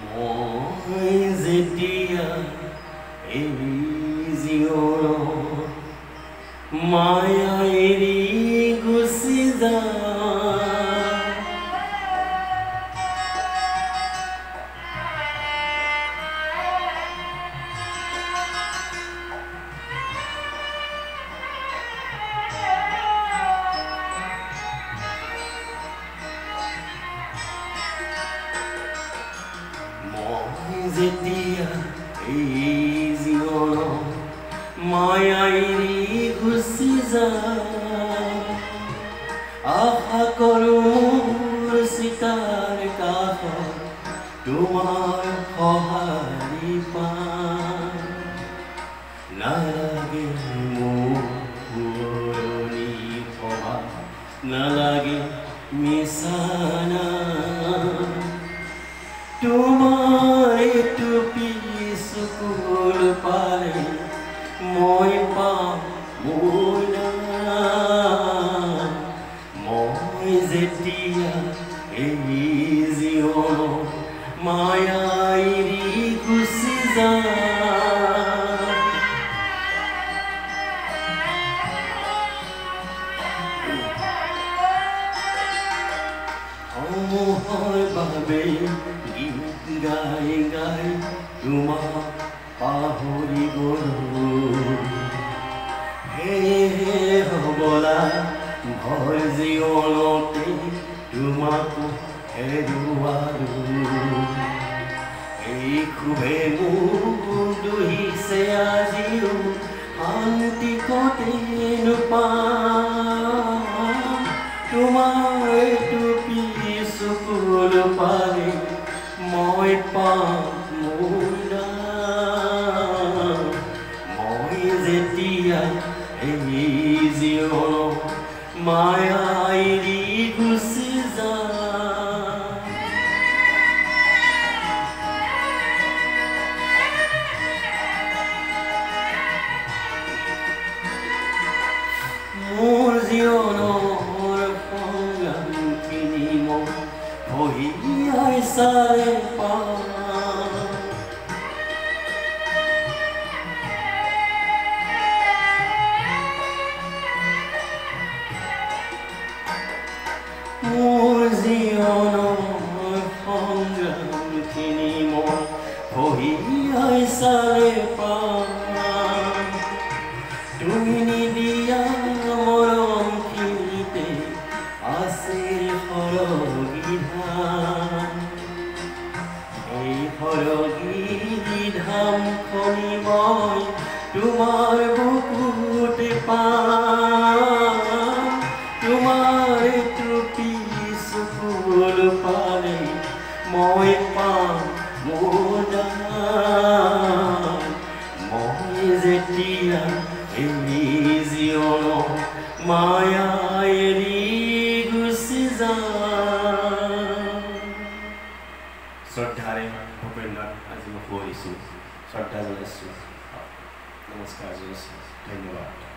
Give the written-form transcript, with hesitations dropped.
মই যেতিয়া এই জীৱনত মায়া এৰি গুচি যাওঁ, মই যেতিয়া এই জীৱনত মায়া এৰি গুচি যাওঁ, আশা কৰোঁ মোৰ চিতাৰ কাষত তোমাৰ সঁহাৰি পাম। নালাগে মোক পুৰণি সভা, নালাগে মিছানা, তোমাৰ টুপি চকুল পালে মই পাম মোৰ নাম। মই যেতিয়া এই জীৱনত মায়া এৰি গুচি যাওঁ, সমূহৰ বাবে গীত গাই গাই তোমাক পাহৰি গ'লো। সেয়েহে হ'বলা ভয় জীৱনতে তোমাক হেৰুৱালো। এই ক্ষোভে মোক দুহিছে আজিও শান্তি ক'তে নোপাম। তোমাৰ টুপি চকুল পালে মই পাম মোৰ নাম। মই যেতিয়া এই জীৱনত মায়া এৰি গুচি যাওঁ, মোৰ জীৱনৰ সংগ্ৰামখিনি মই ভৰিয়াই চালে পাম। মোৰ জীৱনৰ সংগ্ৰামখিনি মই ভৰিয়াই চালে পাম। তুমি নিদিয়া মৰমখিনিতে আছিল সৰগী ধাম। এই সৰগী ধামখনি মই তোমাৰ বুকুতে পাম। তোমাৰ টুপি চকুল পালে মই পাম মোৰ নাম। মই যেতিয়া এই জীৱনত মায়া এৰি গুচি যাওঁ। শ্ৰদ্ধাৰে ভূপেন্দ্ৰক আজি মই শুৱৰিছোঁ, শ্ৰদ্ধা জনাইছোঁ, নমস্কাৰ জনাইছোঁ, ধন্যবাদ।